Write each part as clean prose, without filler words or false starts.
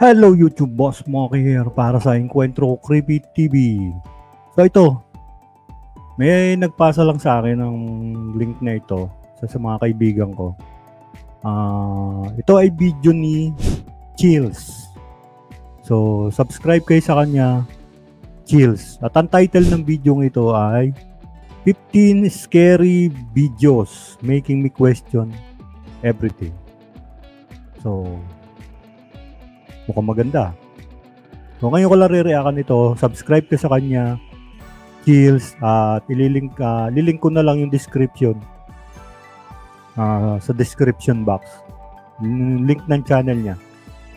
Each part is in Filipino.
Hello YouTube, Boss Moki here para sa Encuentro Creepy TV. So ito, may nagpasa lang sa akin ng link na ito sa mga kaibigan ko. Ito ay video ni Chills. So subscribe kayo sa kanya, Chills. At ang title ng video ito ay 15 Scary Videos Making Me Question Everything. So mukhang maganda. So ngayon ko lang re-reactan ito. Subscribe ka sa kanya, Chills, at ililink ko na lang yung description sa description box. Link ng channel niya.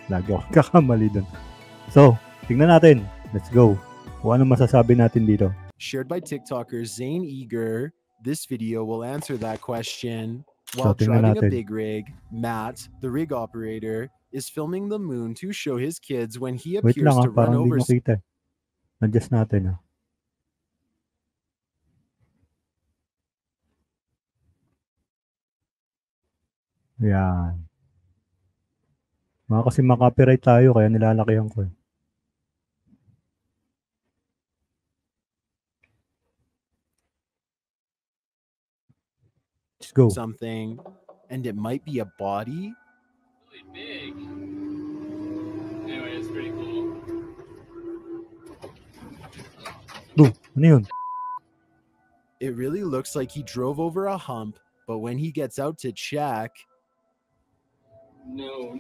Lagi ako kakamali doon. So, tingnan natin. Let's go. Kung ano masasabi natin dito. Shared by TikToker Zane Eager, this video will answer that question. While So, driving natin. a big rig, Matt, the rig operator, is filming the moon to show his kids when he Wait appears lang to run parang over. hindi makita. Adjust natin Yan. Kasi makapiright tayo kaya nilalakihan ko. Let's go. Something, and it might be a body. Really big. Anyway, it's pretty cool. Ano yun? It really looks like he drove over a hump, but when he gets out to check, No.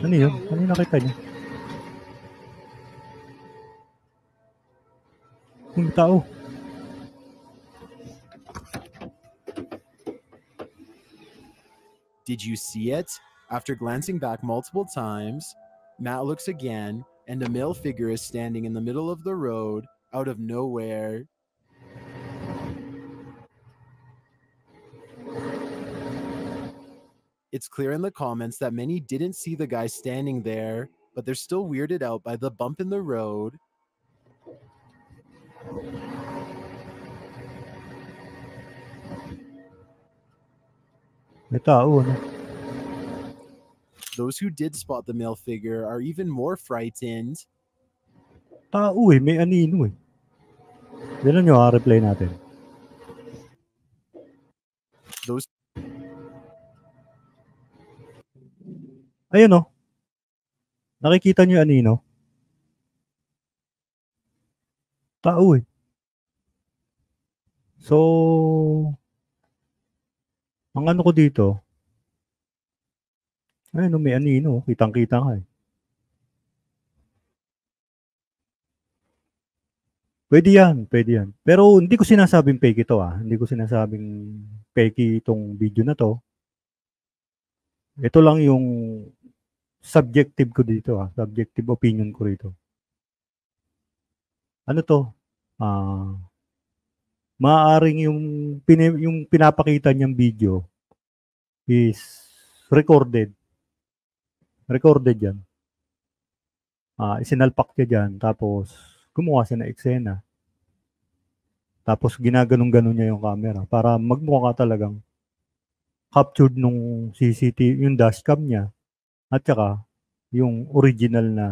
Ano yun? Ano yung nakita niya? Yung tao. did you see it? After glancing back multiple times, Matt looks again, and a male figure is standing in the middle of the road, out of nowhere. It's clear in the comments that many didn't see the guy standing there, but they're still weirded out by the bump in the road. May tao, ano? Those who did spot the male figure are even more frightened. Tao may anino Yan nyo, reply natin. Those Ayun nakikita nyo anino? Tao So, ang ano ko dito, ayun may anino, kitang-kita nga Pwede yan. Pero hindi ko sinasabing fake ito Hindi ko sinasabing fake itong video na to. Ito lang yung subjective ko dito subjective opinion ko rito. Ano to? Maaaring yung pinapakita niyang video is recorded. Recorded yan. Isinalpak niya dyan. Tapos, gumawa siya ng eksena. Tapos, ginaganong-ganon niya yung camera para magmukha ka talagang captured nung CCTV, yung dashcam niya, at saka yung original na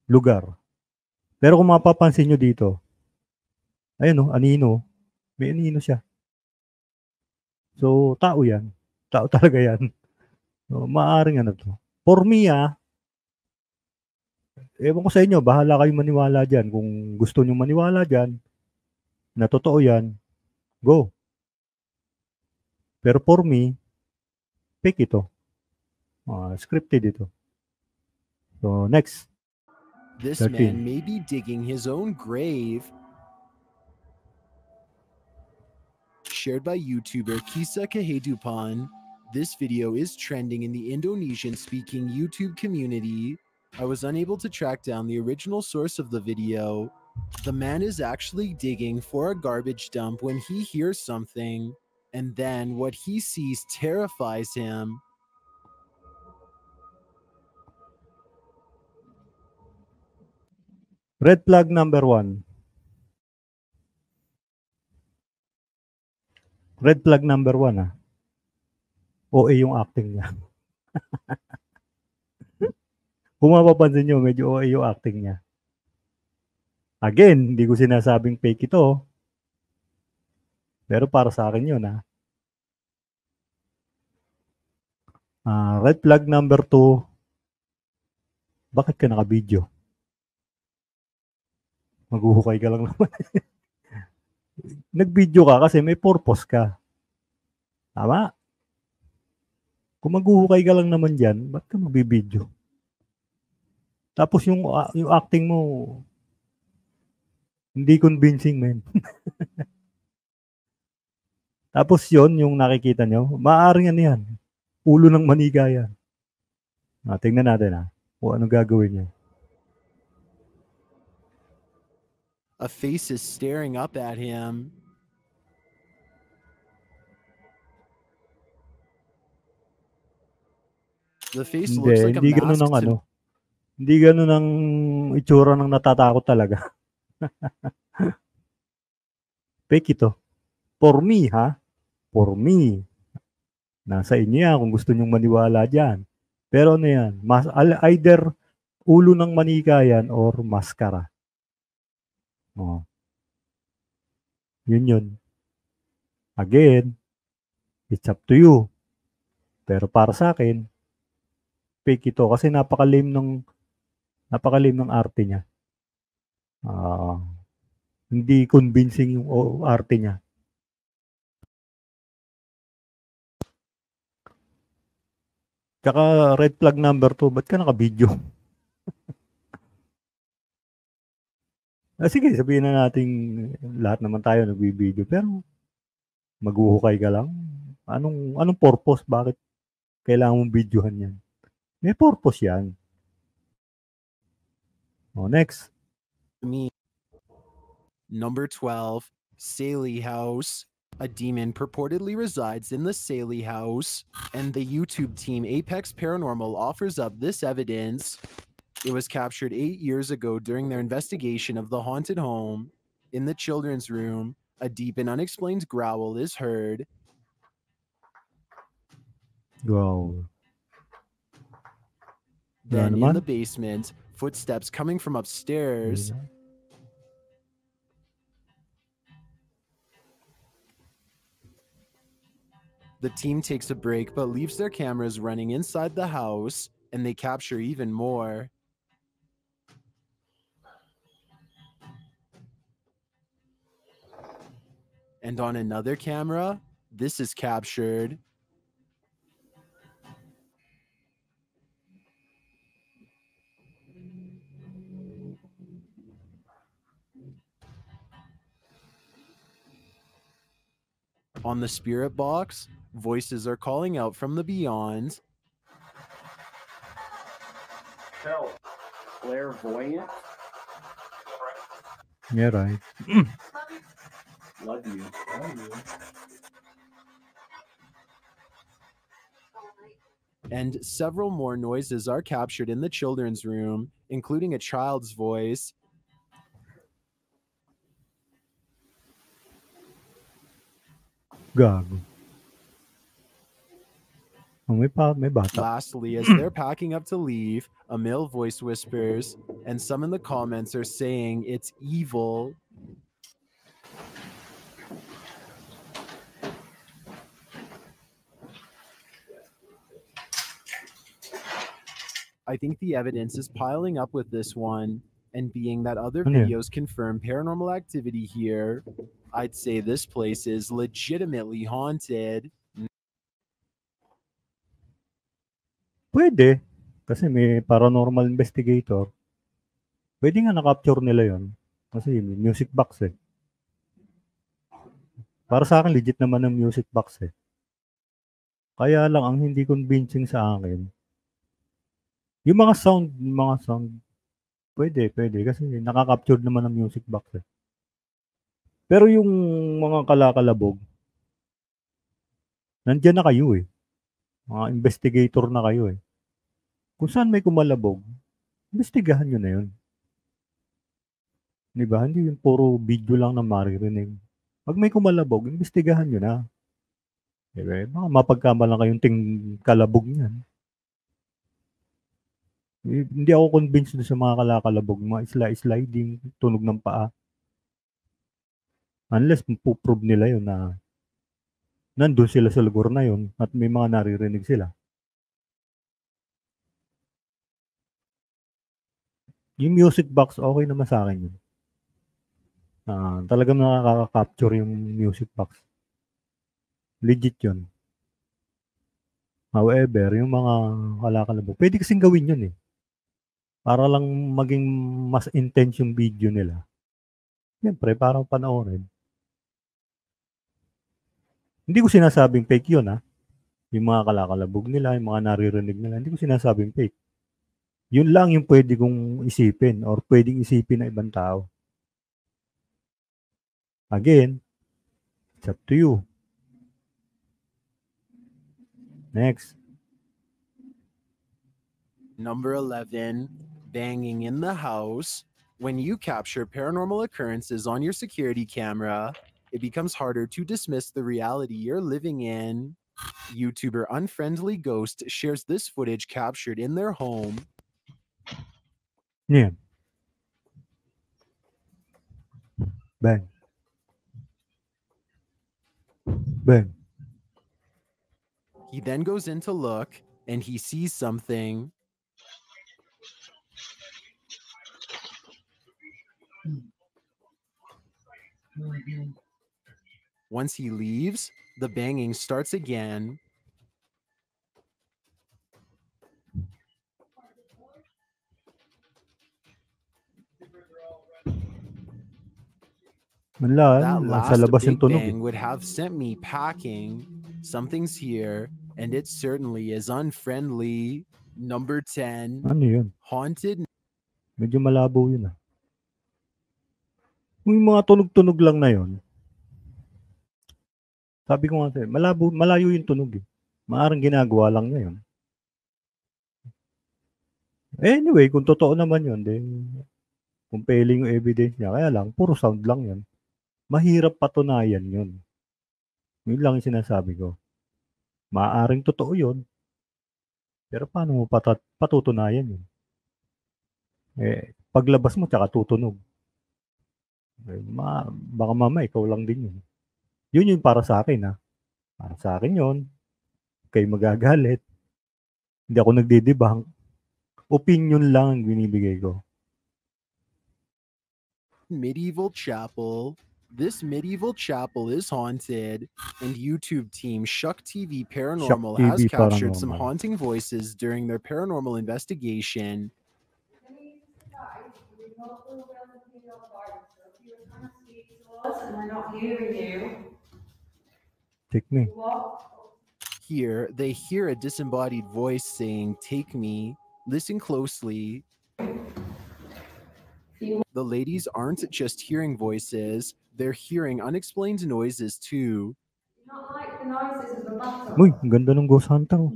lugar. Pero kung mapapansin nyo dito, ayun anino. May anino siya. So, tao yan. Tao talaga yan. So, maaaring ano to. For me ewan ko sa inyo, bahala kayo maniwala dyan. Kung gusto nyo maniwala dyan, na totoo yan, go. Pero for me, fake ito. Scripted ito. So, next. This 13. man may be digging his own grave. Shared by YouTuber Kisa Kehidupan, this video is trending in the Indonesian-speaking YouTube community. I was unable to track down the original source of the video. The man is actually digging for a garbage dump when he hears something, and then what he sees terrifies him. Red flag number 1. Red flag number 1 OA yung acting niya. Kung mapapansin nyo, medyo OA yung acting niya. Again, hindi ko sinasabing fake ito. Pero para sa akin yun, ha. Red flag number 2. Bakit ka naka-video? Maghuhukay ka lang naman. Nag-video ka kasi may purpose ka. Tama? Kung maghuhukay ka lang naman dyan, ba't ka magbibideo? Tapos yung acting mo, hindi convincing, man. Tapos yon yung nakikita nyo, maaaring ano yan, ulo ng maniga yan. Tingnan natin ha, kung ano gagawin niya. A face is staring up at him. The face looks like a Hindi ganun mask ang ano. Hindi ganun ang itsura ng natatakot talaga. Fake ito. For me, ha? For me. Nasa inyo yan kung gusto nyong maniwala dyan. Pero ano yan? Either ulo ng manika yan or maskara. Oh. Yun. Again, it's up to you. Pero para sa akin, fake ito kasi napakalim ng arte niya. Hindi convincing yung arte niya. Tsaka red flag number 2, ba't ka naka-video? Sige, sabihin na natin lahat naman tayo nagbi-video pero maghuhukay ka lang. Anong purpose? Bakit kailangan mong videohan yan? May purpose yan. Next. Number 12, Saley House. A demon purportedly resides in the Saley House, and the YouTube team Apex Paranormal offers up this evidence. It was captured 8 years ago during their investigation of the haunted home. In the children's room, a deep and unexplained growl is heard. Wow. Then in the basement, footsteps coming from upstairs. The team takes a break but leaves their cameras running inside the house, and they capture even more. And on another camera, this is captured. On the spirit box, voices are calling out from the beyond. Help. Clairvoyant? Yeah, right. Love you. And several more noises are captured in the children's room, including a child's voice. Gago. May bata. Lastly, as they're packing up to leave, a male voice whispers, and some in the comments are saying it's evil. I think the evidence is piling up with this one, and being that other videos confirm paranormal activity here, I'd say this place is legitimately haunted. Pwede. Kasi may paranormal investigator. Pwede nga na-capture nila yon. Kasi may music box eh. Para sa akin, legit naman ang music box eh. Kaya lang, ang hindi convincing sa akin, yung mga sound, pwede. Kasi nakaka-capture naman ang music box eh. Pero yung mga kalakalabog, nandiyan na kayo eh. Mga investigator na kayo eh. Kung saan may kumalabog, investigahan nyo na yun. Diba? Hindi yung puro video lang na maririnig. Pag may kumalabog, investigahan nyo na. Diba? Baka mapagkamalan kayong kalabog niyan. Hindi ako convinced dun sa mga kalakalabog, mga sliding, tunog ng paa. Unless prove nila yun na nandun sila sa lugar na yun at may mga naririnig sila. Yung music box, okay naman sa akin yun. Talagang nakaka-capture yung music box. Legit yun. However, yung mga kalakalabog, pwede kasing gawin yun eh. Para lang maging mas intense yung video nila. Siyempre, parang panoorin. Hindi ko sinasabing fake yun ha. Yung mga kalakalabog nila, yung mga naririnig nila, hindi ko sinasabing fake. Yun lang yung pwede kong isipin or pwedeng isipin ng ibang tao. Again, it's up to you. Next. Number 11, banging in the house. When you capture paranormal occurrences on your security camera, it becomes harder to dismiss the reality you're living in. YouTuber Unfriendly Ghost shares this footage captured in their home. Yan. Bang. Bang. He then goes in to look and he sees something. Once he leaves, the banging starts again. Wala, That sa last labas yung big tunog. bang would have sent me packing. Something's here, and it certainly is unfriendly. Number 10, Ano yun? haunted. Medyo malabo yun ah. Kung yung mga tunog-tunog lang na yun, sabi ko nga sa'yo, malayo yung tunog eh. Maaaring ginagawa lang niya yun. Anyway, kung totoo naman yun, then compelling yung evidence niya. Kaya lang, puro sound lang yun. Mahirap patunayan yun. Yun lang yung sinasabi ko. Maaaring totoo yun. Pero paano mo patutunayan yun? Paglabas mo, tsaka tutunog. Baka mama, ikaw lang din yun. Yun yung para sa akin ha. Para sa akin yun. Kayo magagalit. Hindi ako nagdidibang. Opinion lang ang binibigay ko. Medieval chapel. This medieval chapel is haunted, and YouTube team Shuck TV Paranormal Shuck has TV captured some Paranormal. haunting voices during their paranormal investigation. And we're not hearing you. Take me. Here, they hear a disembodied voice saying, "Take me." Listen closely. The ladies aren't just hearing voices, they're hearing unexplained noises too. Not like the noises of the battle. Uy, ang ganda ng Ghost Hunter. Oh.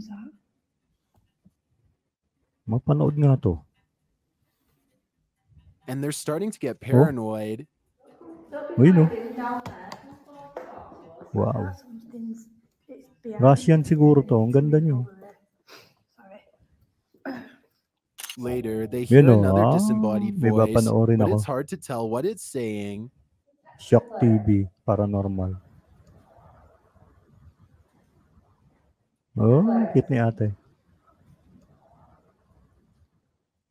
Mapanood nga to. And they're starting to get paranoid. Uy, no? Wow. Russian siguro to. Ang ganda nyo. Later, they hear Yun, another ah, disembodied may voice, papanoorin but ako. it's hard to tell what it's saying. Shock TV Paranormal. Oh, cute ni ate.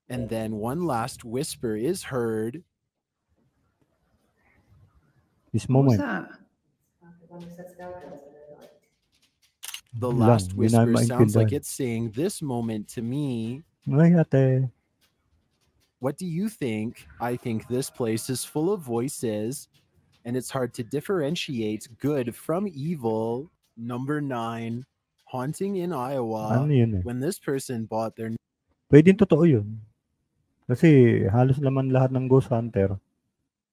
And then one last whisper is heard. This moment. The Lang, last yun na whisper sounds like maintindihan. it's saying, "This moment to me." Ay, ate. What do you think? I think this place is full of voices, and it's hard to differentiate good from evil. Number 9, haunting in Iowa. Ano yun eh? When this person bought their Pwedeng totoo yun. Kasi halos naman lahat ng Ghost Hunter,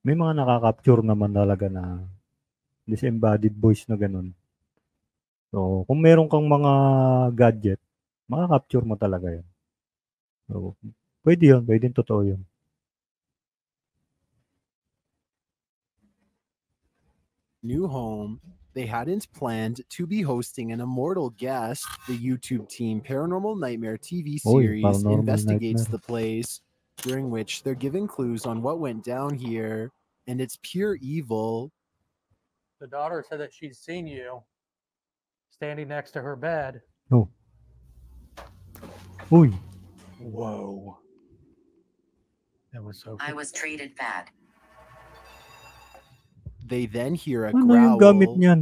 may mga nakaka-capture naman talaga na disembodied voice na ganun. So, kung meron kang mga gadget, makaka-capture mo talaga yun. So, pwede yun. Pwedeng totoo yun. new home, They hadn't planned to be hosting an immortal guest. The YouTube team Paranormal Nightmare TV series Paranormal investigates Nightmare. the place, during which they're given clues on what went down here, and it's pure evil. The daughter said that she'd seen you standing next to her bed. Oh. Uy. Whoa. That was so I was treated bad. They then hear a Ano yung gamit growl. niyan?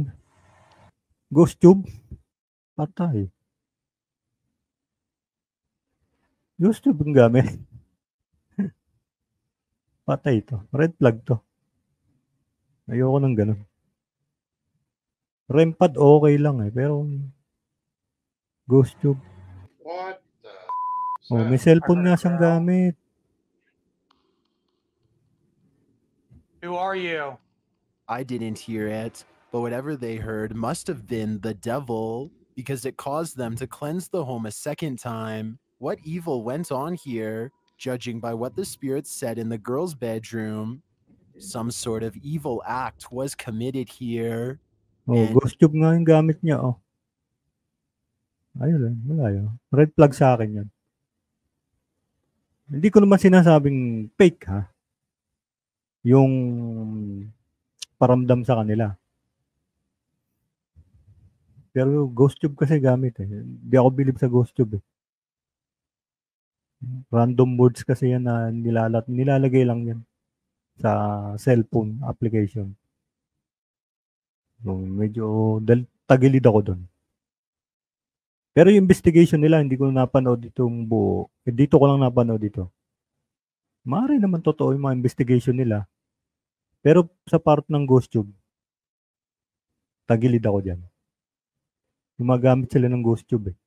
Ghost tube? Patay. Ghost tube yung gamit. Patay to. Red flag to. Ayoko ng ganun. REM pad okay lang eh, pero ghost tube. What the Oh, may cellphone nga siyang gamit. Who are you? I didn't hear it, but whatever they heard must have been the devil, because it caused them to cleanse the home a second time. What evil went on here, judging by what the spirits said in the girl's bedroom? Some sort of evil act was committed here. Oh, And- ghost tube nga yung gamit niya, oh. Ayun lang, wala yun. Red flag sa akin yan. Hindi ko naman sinasabing fake, ha? Yung paramdam sa kanila. Pero ghost tube kasi gamit eh. Hindi ako believe sa ghost tube eh. Random words kasi yan na nilalagay lang yan sa cellphone application. So, medyo tagilid ako doon. Pero yung investigation nila, hindi ko napanood itong buo. Dito ko lang napanood ito. Maaari naman totoo yung mga investigation nila. Pero sa part ng ghost tube, tagilid ako dyan. Gumagamit sila ng ghost tube eh.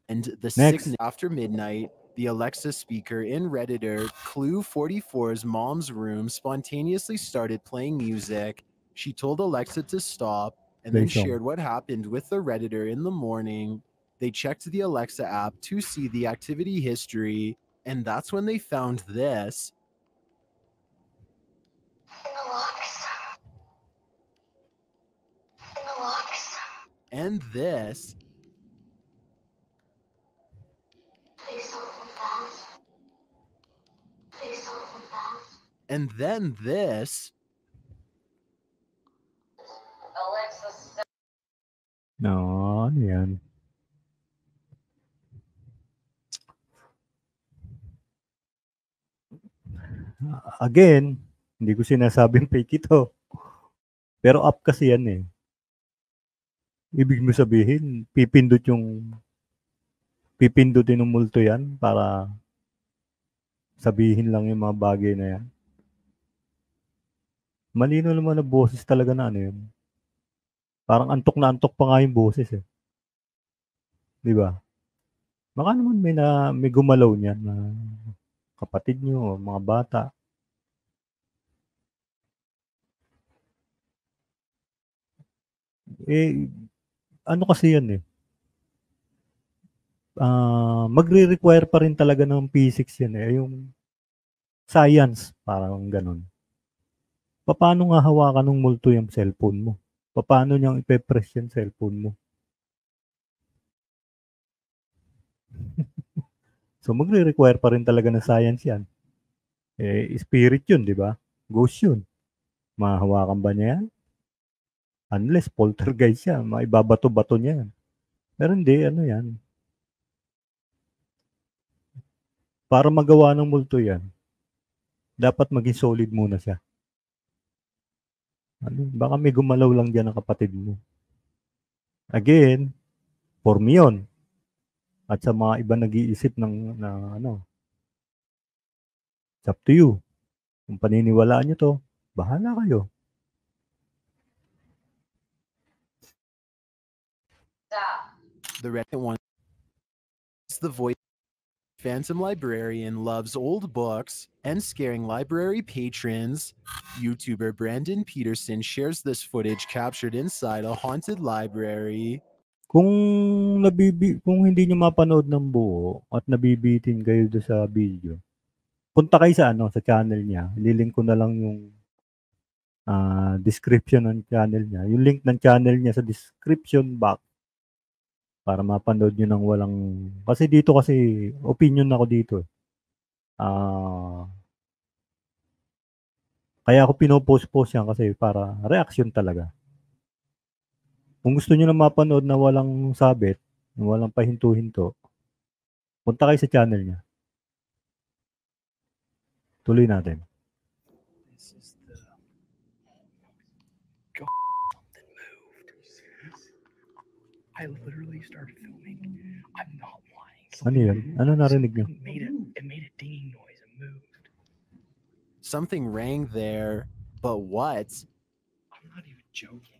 And the Next. sickness after midnight, the Alexa speaker in Redditor Clue 44's mom's room spontaneously started playing music. She told Alexa to stop and then Play song. shared what happened with the Redditor in the morning. They checked the Alexa app to see the activity history, and that's when they found this. In the locks. In the locks. And this. Please don't hold fast. Please don't hold fast. And then this. Alexa, No, ano yan? Again, hindi ko sinasabing fake ito. Pero up kasi yan eh. Ibig mo sabihin, pipindutin ng multo yan para sabihin lang yung mga bagay na yan. Malino naman na boses talaga na ano yun. Parang antok na antok pa nga yung boses eh. Di ba? Baka naman may gumalaw niyan na kapatid nyo, mga bata. Eh, ano kasi yan eh. Magre-require pa rin talaga ng physics yan eh. Yung science, parang ganun. Paano nga hawakan ng multo yung cellphone mo? Paano niyang ipe-press yung cellphone mo? So, magre-require pa rin talaga ng science yan. Eh, spirit yun, di ba? Ghost yun. Mahahawakan ba niya yan? Unless poltergeist siya, maibabato-bato niya yan. Pero hindi, ano yan. Para magawa ng multo yan, dapat maging solid muna siya. Ano, baka may gumalaw lang dyan ang kapatid mo. Again, for me yun. At sa mga iba nag-iisip ng ano, it's up to you. Kung paniniwalaan nyo to, bahala kayo. The Reddit one. It's the voice. Phantom librarian loves old books and scaring library patrons. YouTuber Brandon Peterson shares this footage captured inside a haunted library. Kung hindi nyo mapanood ng buo at nabibitin kayo doon sa video, punta kayo sa sa channel niya. Ililink ko na lang yung description ng channel niya. Yung link ng channel niya sa description box para mapanood nyo ng walang... Kasi dito kasi, opinion ako dito. Kaya ako pinopost-post yan kasi para reaction talaga. Kung gusto nyo na mapanood na walang sabit, na walang pahinto-hinto, punta kayo sa channel niya. Tuloy natin. This is the God, something moved. I literally started filming. I'm not lying. Ano yun? Ano narinig nyo? It made a dinging noise and moved. Something rang there, but what? I'm not even joking.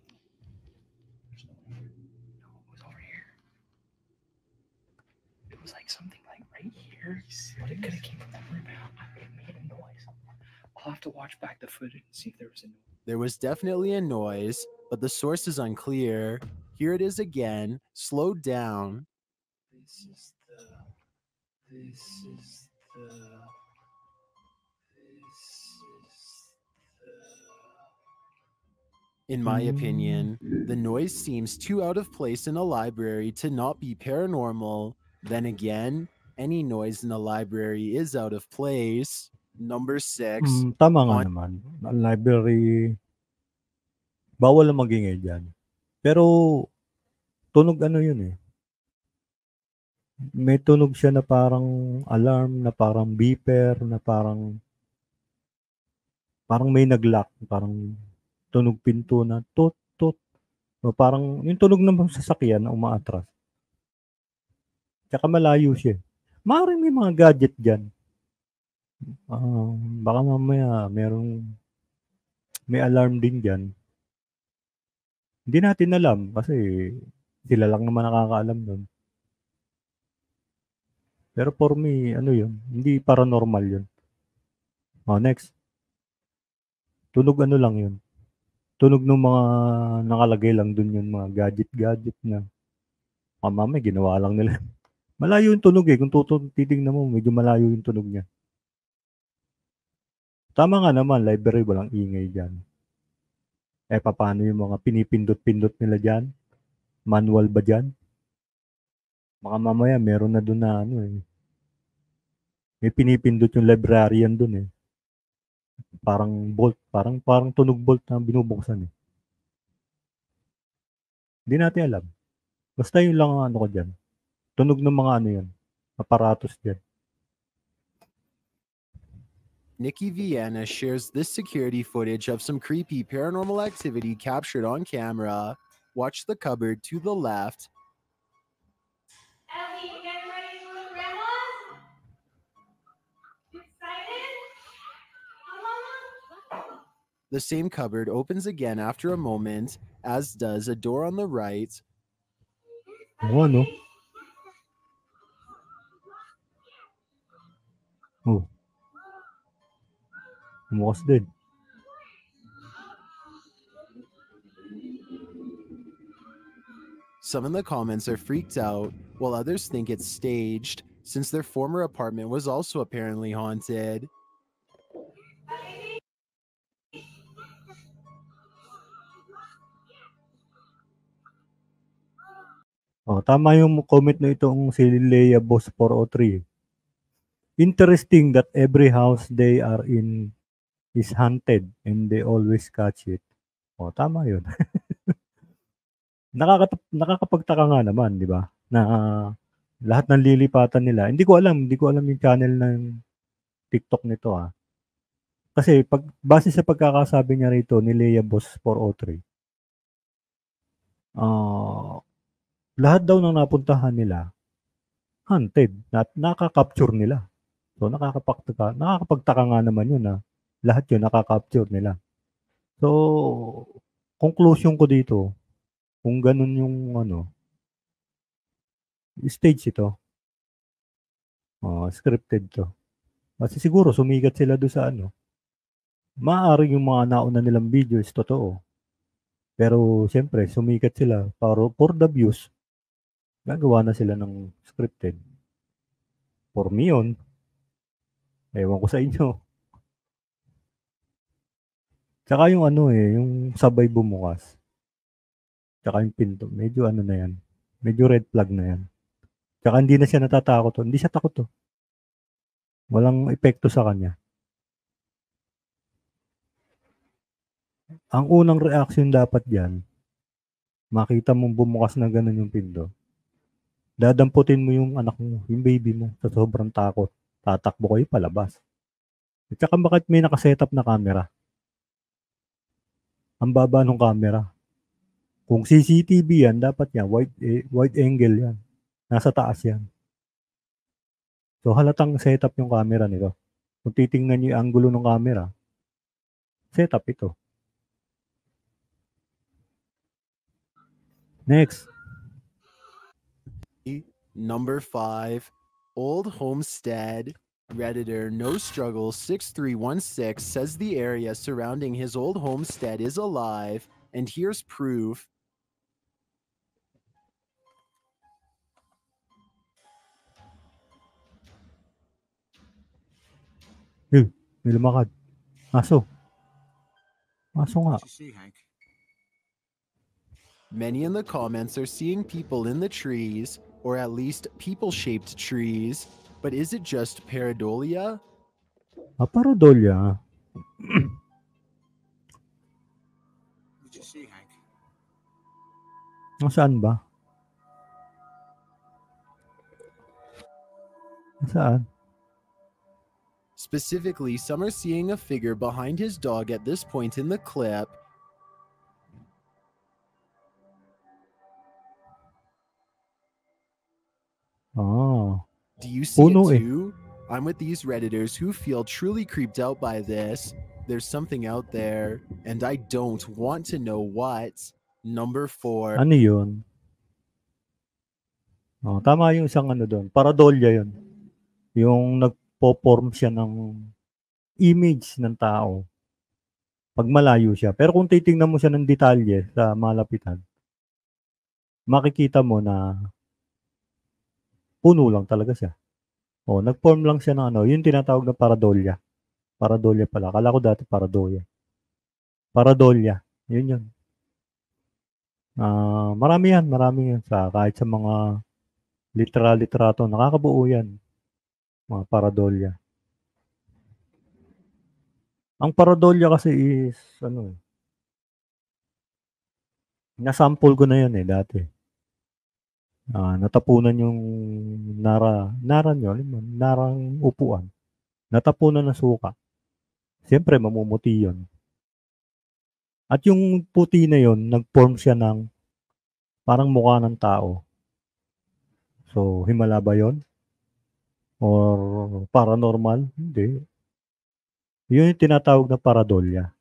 There's no one here. No, it was over here. It was like something like right here, but it could have came from that room. It made a noise. I'll have to watch back the footage and see if there was a noise. There was definitely a noise, but the source is unclear. Here it is again, slowed down. This is the. This is the. This is the. In my opinion, the noise seems too out of place in a library to not be paranormal. Then again, any noise in a library is out of place. Number 6. Tama nga naman. Ang library, bawal na magingay dyan. Pero, tunog ano yun eh. May tunog siya na parang alarm, na parang beeper, na parang may nag-lock, parang tunog pinto na tot, tot. O parang yung tunog ng sasakyan na umaatras. Tsaka malayo siya. Maaaring may mga gadget dyan. Baka mamaya may alarm din dyan. Hindi natin alam kasi sila lang naman nakakaalam nun. Pero for me, ano yun? Hindi paranormal yun. Next. Tunog ano lang yun. Tunog ng mga nakalagay lang dun yun, mga gadget na mamaya ginawa lang nila. Malayo yung tunog eh. Kung titignan mo, medyo malayo yung tunog niya. Tama nga naman, library walang ingay dyan. Paano yung mga pinipindot-pindot nila dyan? Manual ba dyan? Baka mamaya meron na doon na ano eh. May pinipindot yung librarian doon eh. Parang bolt, parang tunog bolt na binubuksan eh. Hindi natin alam. Basta yun lang ang ano ko dyan. Tunog ng mga ano yan. Aparatos dyan. Nikki Vienna shares this security footage of some creepy paranormal activity captured on camera. Watch the cupboard to the left. Ellie, you getting ready for the grandmas? You excited? Mama? The same cupboard opens again after a moment, as does a door on the right. Oo, no? Oh. Bukas din. Some in the comments are freaked out, while others think it's staged, since their former apartment was also apparently haunted. Tama yung comment na itong si Leia Boss 403. Interesting that every house they are in is haunted and they always catch it. Tama yun. Nakakapagtaka nga naman, di ba? Na lahat ng lilipatan nila. Hindi ko alam yung channel ng TikTok nito ah. Kasi base sa pagkakasabi niya rito ni Leia Boss 403. Lahat daw ng napuntahan nila haunted, nakaka-capture nila. So nakakapagtaka nga naman yun na lahat yun nakaka-capture nila. So conclusion ko dito, kung ganun yung stage ito. Scripted to. Kasi siguro sumikat sila doon sa Maaaring yung mga nauna nilang videos totoo. Pero siyempre sumikat sila for the views. Gagawa na sila ng scripted. For me yun. Ewan ko sa inyo. Tsaka yung ano yung sabay bumukas. Tsaka yung pinto. Medyo ano na yan. Medyo red flag na yan. Tsaka hindi na siya natatakot. Hindi siya takot. Walang epekto sa kanya. Ang unang reaction dapat diyan, makita mong bumukas na ganun yung pinto. Dadamputin mo yung anak mo, yung baby mo, sa sobrang takot. Tatakbo kayo palabas. At saka bakit may nakasetup na camera? Ang baba ng camera. Kung CCTV yan, dapat yan, wide angle yan. Nasa taas yan. So halatang setup yung camera nito. Kung titingnan niyo yung angulo ng camera, setup ito. Next. Number 5, Old Homestead. Redditor No Struggle 6316 says the area surrounding his old homestead is alive, and here's proof. May lumakad. Aso. Aso nga. Many in the comments are seeing people in the trees, or at least people-shaped trees. But is it just pareidolia? Pareidolia. Saan ba? Saan? Specifically, some are seeing a figure behind his dog at this point in the clip. Oh. Do you see it too? I'm with these Redditors who feel truly creeped out by this. There's something out there, and I don't want to know what. Number 4. Ano yun? Oh, tama yung isang ano doon. Pareidolia yun. Yung nagpo-form siya ng image ng tao pag malayo siya. Pero kung titingnan mo siya ng detalye sa malapitan, makikita mo na puno lang talaga siya. Oh, nag-form lang siya ng ano, yung tinatawag na pareidolia. Pareidolia pala. Akala ko dati pareidolia. Pareidolia. Yun. Marami yan sa kahit sa mga literato, nakakabuo yan. Mga pareidolia. Ang pareidolia kasi is ano, nasample ko na yan dati. Natapunan yung narang upuan. Natapunan ng suka. Siyempre, mamumuti yun. At yung puti na yun, nag-form siya ng parang mukha ng tao. So, himala ba yun? Or paranormal? Hindi. Yun yung tinatawag na pareidolia.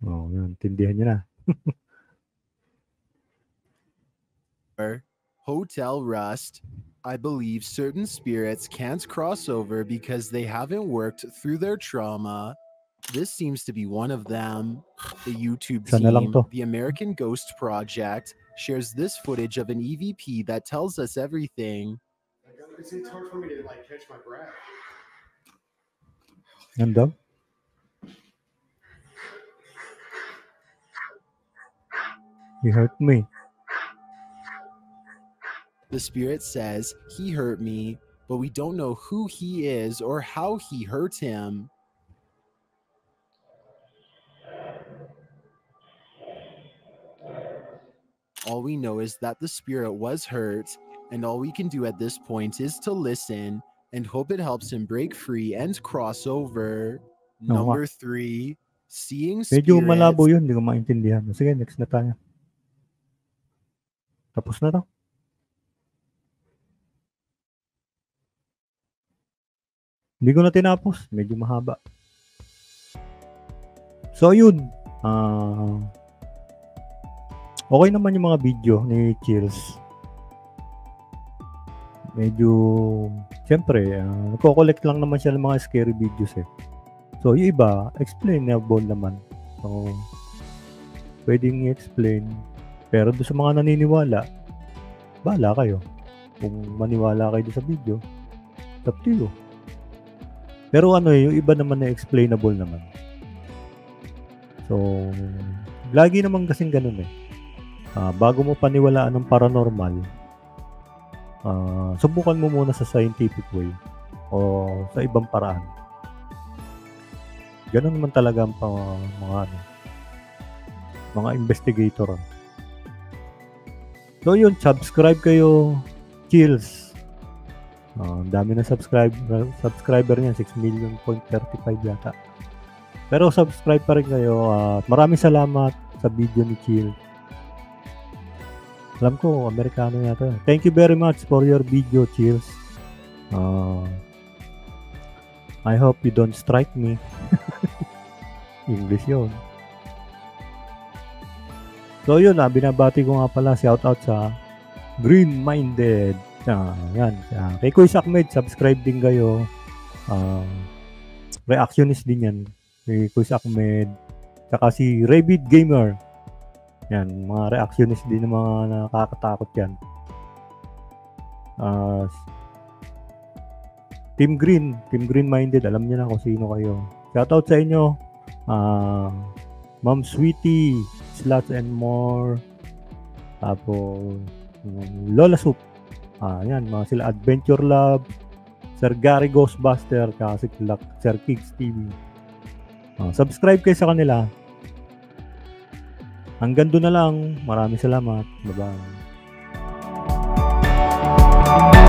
Oh, yun. Tindihan niyo na. Hotel Rust. I believe certain spirits can't cross over because they haven't worked through their trauma. This seems to be one of them. The YouTube team, the American Ghost Project, shares this footage of an EVP that tells us everything. It's hard for me to catch my breath. Nandun? He hurt me. The spirit says he hurt me, but we don't know who he is or how he hurt him. All we know is that the spirit was hurt, and all we can do at this point is to listen and hope it helps him break free and cross over. Number 3, seeing spirits. Medyo malabo yun, hindi ko maintindihan. Sige, next na tayo. Tapos na to. Hindi ko na tinapos. Medyo mahaba. So, yun. Okay naman yung mga video ni Chills. Medyo, siyempre, nagko-collect lang naman siya ng mga scary videos So, yung iba, explainable naman. So, pwedeng i-explain. Pero doon sa mga naniniwala, bahala kayo. Kung maniwala kayo doon sa video, up to you. Pero yung iba naman na explainable naman. So, lagi naman kasing ganun eh. Bago mo paniwalaan ng paranormal, subukan mo muna sa scientific way o sa ibang paraan. Ganun naman talaga ang mga investigator. So yun, subscribe kayo, Chills. Ang dami na subscriber niya, 6,000,035 yata. Pero subscribe pa rin kayo. Maraming salamat sa video ni Chill. Alam ko, Amerikano yata. Thank you very much for your video, Chills. I hope you don't strike me. English yun. So yun, binabati ko nga pala, shout out sa Green Minded. Yan. Kay Kuis Ahmed, subscribe din kayo. Reactionist din yan. Kay Kuis Ahmed. Saka si Rabbit Gamer. Yan, mga reactionist din ng mga nakakatakot yan. Team Green Minded, alam niyo na kung sino kayo. Shout out sa inyo. Ma'am Sweetie, Slots and More. Tapos Lola Soup. Yan, mga sila Adventure Lab, Sir Gary Ghostbuster, kasi Sir Kicks TV. Subscribe kayo sa kanila. Hanggang doon na lang. Maraming salamat. Bye-bye.